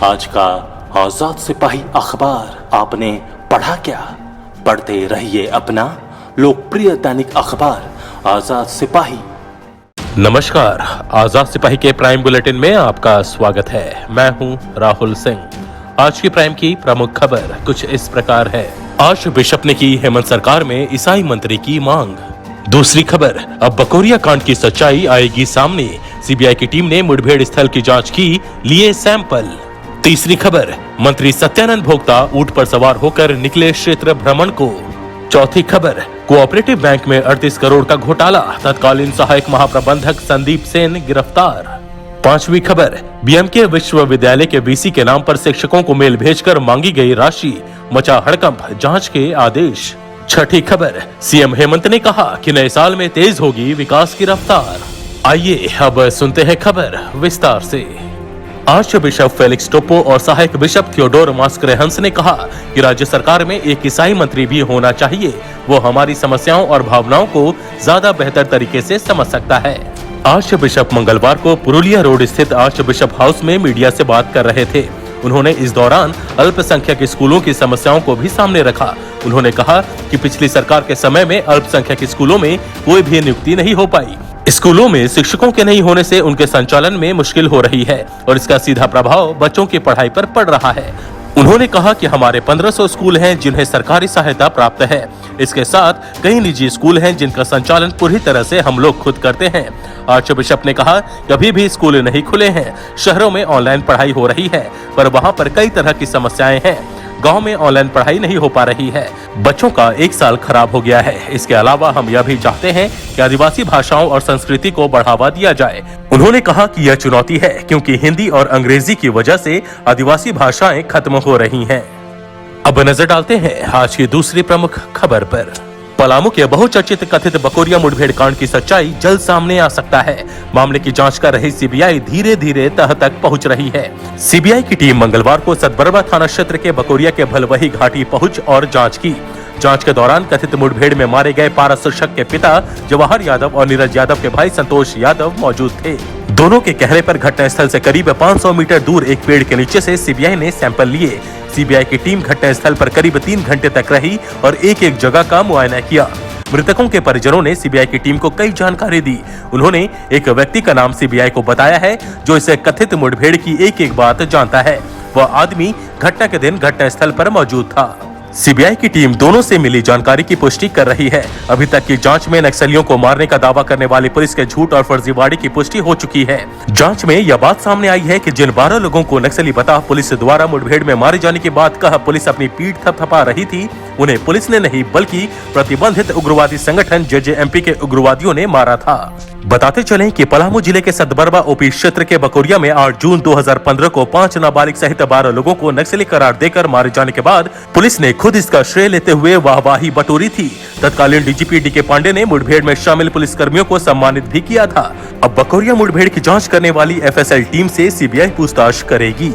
आज का आजाद सिपाही अखबार आपने पढ़ा क्या? पढ़ते रहिए अपना लोकप्रिय दैनिक अखबार आजाद सिपाही। नमस्कार, आजाद सिपाही के प्राइम बुलेटिन में आपका स्वागत है। मैं हूं राहुल सिंह। आज की प्राइम की प्रमुख खबर कुछ इस प्रकार है। आर्च बिशप ने की हेमंत सरकार में ईसाई मंत्री की मांग। दूसरी खबर, अब बकोरिया कांड की सच्चाई आएगी सामने, सीबीआई की टीम ने मुठभेड़ स्थल की जांच की, लिए सैंपल। तीसरी खबर, मंत्री सत्यानंद भोक्ता ऊंट पर सवार होकर निकले क्षेत्र भ्रमण को। चौथी खबर, कोऑपरेटिव बैंक में 38 करोड़ का घोटाला, तत्कालीन सहायक महाप्रबंधक संदीप सेन गिरफ्तार। पांचवी खबर, बीएमके विश्वविद्यालय के वीसी के नाम पर शिक्षकों को मेल भेजकर मांगी गई राशि, मचा हड़कंप, जांच के आदेश। छठी खबर, सीएम हेमंत ने कहा कि नए साल में तेज होगी विकास की रफ्तार। आइए अब सुनते हैं खबर विस्तार से। आर्च बिशप फेलिक्स टोप्पो और सहायक बिशप थियोडोर मास्करेहंस ने कहा कि राज्य सरकार में एक ईसाई मंत्री भी होना चाहिए, वो हमारी समस्याओं और भावनाओं को ज्यादा बेहतर तरीके से समझ सकता है। आर्च बिशप मंगलवार को पुरुलिया रोड स्थित आर्च बिशप हाउस में मीडिया से बात कर रहे थे। उन्होंने इस दौरान अल्पसंख्यक स्कूलों की समस्याओं को भी सामने रखा। उन्होंने कहा कि पिछली सरकार के समय में अल्पसंख्यक स्कूलों में कोई भी नियुक्ति नहीं हो पाई। स्कूलों में शिक्षकों के नहीं होने से उनके संचालन में मुश्किल हो रही है और इसका सीधा प्रभाव बच्चों की पढ़ाई पर पड़ रहा है। उन्होंने कहा कि हमारे 1500 स्कूल हैं जिन्हें सरकारी सहायता प्राप्त है। इसके साथ कई निजी स्कूल हैं जिनका संचालन पूरी तरह से हम लोग खुद करते हैं। आर्च बिशप ने कहा कि अभी भी स्कूल नहीं खुले हैं। शहरों में ऑनलाइन पढ़ाई हो रही है, पर वहां पर कई तरह की समस्याएं हैं। गांव में ऑनलाइन पढ़ाई नहीं हो पा रही है। बच्चों का एक साल खराब हो गया है। इसके अलावा हम यह भी चाहते हैं कि आदिवासी भाषाओं और संस्कृति को बढ़ावा दिया जाए। उन्होंने कहा कि यह चुनौती है क्योंकि हिंदी और अंग्रेजी की वजह से आदिवासी भाषाएं खत्म हो रही हैं। अब नजर डालते हैं आज की दूसरी प्रमुख खबर पर। पलामू के बहुचर्चित कथित बकोरिया मुठभेड़ कांड की सच्चाई जल्द सामने आ सकता है। मामले की जांच कर रही सीबीआई धीरे धीरे तह तक पहुंच रही है। सीबीआई की टीम मंगलवार को सतबरवा थाना क्षेत्र के बकोरिया के भलवही घाटी पहुंच और जांच की। जांच के दौरान कथित मुठभेड़ में मारे गए पारा शिक्षक के पिता जवाहर यादव और नीरज यादव के भाई संतोष यादव मौजूद थे। दोनों के कहने पर घटनास्थल से करीब 500 मीटर दूर एक पेड़ के नीचे से सीबीआई ने सैंपल लिए। सीबीआई की टीम घटनास्थल पर करीब 3 घंटे तक रही और एक एक जगह का मुआयना किया। मृतकों के परिजनों ने सीबीआई की टीम को कई जानकारी दी। उन्होंने एक व्यक्ति का नाम सीबीआई को बताया है जो इसे कथित मुठभेड़ की एक एक बात जानता है। वह आदमी घटना के दिन घटनास्थल पर मौजूद था। सीबीआई की टीम दोनों से मिली जानकारी की पुष्टि कर रही है। अभी तक की जांच में नक्सलियों को मारने का दावा करने वाली पुलिस के झूठ और फर्जीवाड़े की पुष्टि हो चुकी है। जांच में यह बात सामने आई है कि जिन 12 लोगों को नक्सली बता पुलिस द्वारा मुठभेड़ में मारे जाने की बात कहा पुलिस अपनी पीठ थपथपा रही थी, उन्हें पुलिस ने नहीं बल्कि प्रतिबंधित उग्रवादी संगठन जेजेएमपी के उग्रवादियों ने मारा था। बताते चलें कि पलामू जिले के सतबरवा ओपी क्षेत्र के बकोरिया में 8 जून 2015 को 5 नाबालिग सहित 12 लोगों को नक्सली करार देकर मारे जाने के बाद पुलिस ने खुद इसका श्रेय लेते हुए वाहवाही बटोरी थी। तत्कालीन डीजीपी डीके पांडे ने मुठभेड़ में शामिल पुलिसकर्मियों को सम्मानित भी किया था। अब बकोरिया मुठभेड़ की जांच करने वाली एफएसएल टीम से सीबीआई पूछताछ करेगी।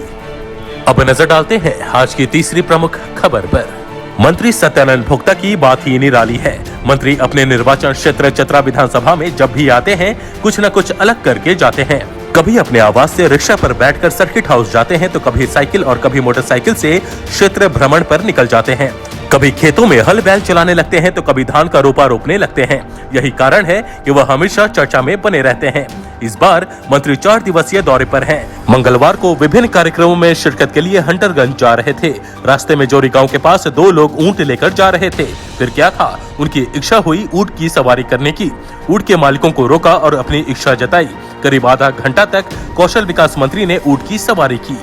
अब नजर डालते हैं आज की तीसरी प्रमुख खबर पर। मंत्री सत्यानंद भोक्ता की बात ही निराली है। मंत्री अपने निर्वाचन क्षेत्र चतरा विधानसभा में जब भी आते हैं कुछ न कुछ अलग करके जाते हैं। कभी अपने आवास से रिक्शा पर बैठकर सर्किट हाउस जाते हैं तो कभी साइकिल और कभी मोटरसाइकिल से क्षेत्र भ्रमण पर निकल जाते हैं। कभी खेतों में हल बैल चलाने लगते हैं तो कभी धान का रोपा रोपने लगते हैं। यही कारण है कि वह हमेशा चर्चा में बने रहते हैं। इस बार मंत्री 4 दिवसीय दौरे पर हैं। मंगलवार को विभिन्न कार्यक्रमों में शिरकत के लिए हंटरगंज जा रहे थे। रास्ते में जोरी गांव के पास 2 लोग ऊंट लेकर जा रहे थे। फिर क्या था, उनकी इच्छा हुई ऊंट की सवारी करने की। ऊंट के मालिकों को रोका और अपनी इच्छा जताई। करीब आधा घंटा तक कौशल विकास मंत्री ने ऊंट की सवारी की।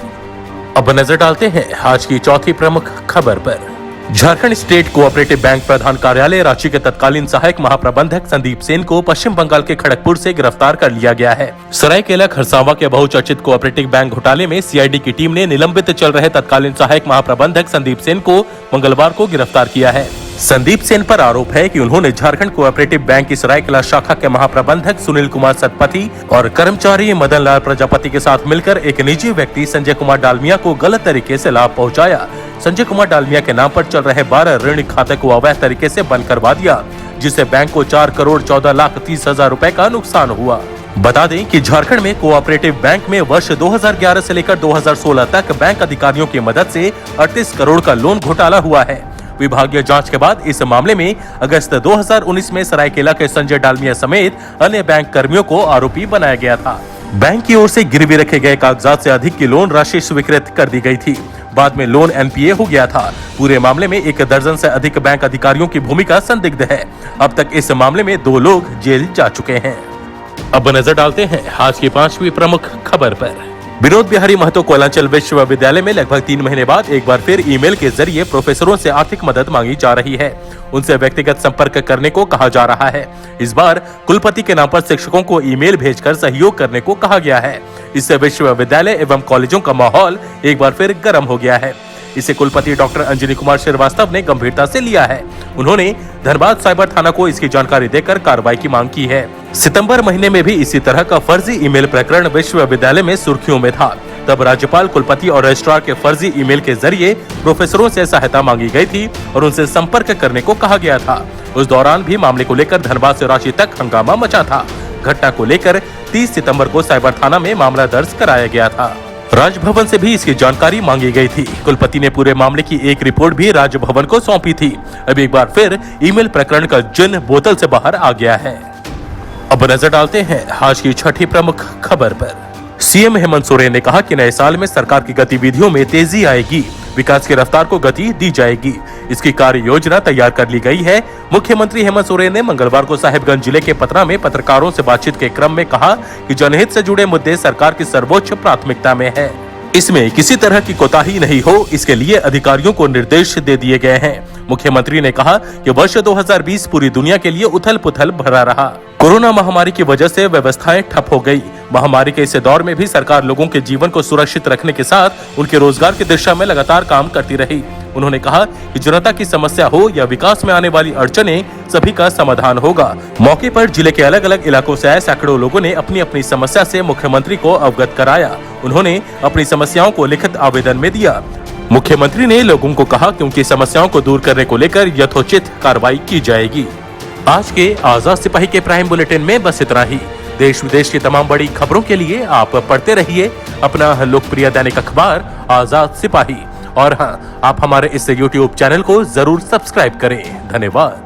अब नजर डालते हैं आज की चौथी प्रमुख खबर पर। झारखंड स्टेट कोऑपरेटिव बैंक प्रधान कार्यालय रांची के तत्कालीन सहायक महाप्रबंधक संदीप सेन को पश्चिम बंगाल के खड़गपुर से गिरफ्तार कर लिया गया है। सरायकेला खरसावा के बहुचर्चित कोऑपरेटिव बैंक घोटाले में सीआईडी की टीम ने निलंबित चल रहे तत्कालीन सहायक महाप्रबंधक संदीप सेन को मंगलवार को गिरफ्तार किया है। संदीप सेन पर आरोप है कि उन्होंने झारखंड कोऑपरेटिव बैंक की सरायकेला शाखा के महाप्रबंधक सुनील कुमार सतपथी और कर्मचारी मदन लाल प्रजापति के साथ मिलकर एक निजी व्यक्ति संजय कुमार डालमिया को गलत तरीके से लाभ पहुंचाया। संजय कुमार डालमिया के नाम पर चल रहे 12 ऋण खाते को अवैध तरीके से बंद करवा दिया, जिससे बैंक को 4 करोड़ 14 लाख 30 हजार रुपए का नुकसान हुआ। बता दें कि झारखंड में कोऑपरेटिव बैंक में वर्ष 2011 से लेकर 2016 तक बैंक अधिकारियों की मदद से 38 करोड़ का लोन घोटाला हुआ है। विभागीय जांच के बाद इस मामले में अगस्त 2019 में सरायकेला के संजय डालमिया समेत अन्य बैंक कर्मियों को आरोपी बनाया गया था। बैंक की ओर से गिरवी रखे गए कागजात से अधिक की लोन राशि स्वीकृत कर दी गई थी। बाद में लोन एनपीए हो गया था। पूरे मामले में 1 दर्जन से अधिक बैंक अधिकारियों की भूमिका संदिग्ध है। अब तक इस मामले में 2 लोग जेल जा चुके हैं। अब नजर डालते हैं आज की 5वीं प्रमुख खबर पर। विनोद बिहारी महतो कोयलांचल विश्वविद्यालय में लगभग 3 महीने बाद एक बार फिर ईमेल के जरिए प्रोफेसरों से आर्थिक मदद मांगी जा रही है। उनसे व्यक्तिगत संपर्क करने को कहा जा रहा है। इस बार कुलपति के नाम पर शिक्षकों को ईमेल भेजकर सहयोग करने को कहा गया है। इससे विश्वविद्यालय एवं कॉलेजों का माहौल एक बार फिर गर्म हो गया है। इसे कुलपति डॉक्टर अंजनी कुमार श्रीवास्तव ने गंभीरता से लिया है। उन्होंने धनबाद साइबर थाना को इसकी जानकारी देकर कार्रवाई की मांग की है। सितंबर महीने में भी इसी तरह का फर्जी ईमेल प्रकरण विश्वविद्यालय में सुर्खियों में था। तब राज्यपाल, कुलपति और रजिस्ट्रार के फर्जी ईमेल के जरिए प्रोफेसरों से सहायता मांगी गई थी और उनसे संपर्क करने को कहा गया था। उस दौरान भी मामले को लेकर धनबाद से रांची तक हंगामा मचा था। घटना को लेकर 30 सितंबर को साइबर थाना में मामला दर्ज कराया गया था। राजभवन से भी इसकी जानकारी मांगी गई थी। कुलपति ने पूरे मामले की एक रिपोर्ट भी राजभवन को सौंपी थी। अब एक बार फिर ईमेल प्रकरण का जिन बोतल से बाहर आ गया है। अब नजर डालते हैं आज की 6ठी प्रमुख खबर पर। सीएम हेमंत सोरेन ने कहा कि नए साल में सरकार की गतिविधियों में तेजी आएगी, विकास की रफ्तार को गति दी जाएगी। इसकी कार्य योजना तैयार कर ली गई है। मुख्यमंत्री हेमंत सोरेन ने मंगलवार को साहिबगंज जिले के पतना में पत्रकारों से बातचीत के क्रम में कहा कि जनहित से जुड़े मुद्दे सरकार की सर्वोच्च प्राथमिकता में है। इसमें किसी तरह की कोताही नहीं हो, इसके लिए अधिकारियों को निर्देश दे दिए गए हैं। मुख्यमंत्री ने कहा कि वर्ष 2020 पूरी दुनिया के लिए उथल पुथल भरा रहा। कोरोना महामारी की वजह से व्यवस्थाएं ठप हो गई। महामारी के इस दौर में भी सरकार लोगों के जीवन को सुरक्षित रखने के साथ उनके रोजगार की दिशा में लगातार काम करती रही। उन्होंने कहा कि जनता की समस्या हो या विकास में आने वाली अड़चने, सभी का समाधान होगा। मौके पर जिले के अलग अलग इलाकों से आए सैकड़ों लोगों ने अपनी अपनी समस्या से मुख्यमंत्री को अवगत कराया। उन्होंने अपनी समस्याओं को लिखित आवेदन में दिया। मुख्यमंत्री ने लोगों को कहा कि उनकी समस्याओं को दूर करने को लेकर यथोचित कार्रवाई की जाएगी। आज के आजाद सिपाही के प्राइम बुलेटिन में बस इतना ही। देश विदेश की तमाम बड़ी खबरों के लिए आप पढ़ते रहिए अपना लोकप्रिय दैनिक अखबार आजाद सिपाही। और हाँ, आप हमारे इस YouTube चैनल को जरूर सब्सक्राइब करें। धन्यवाद।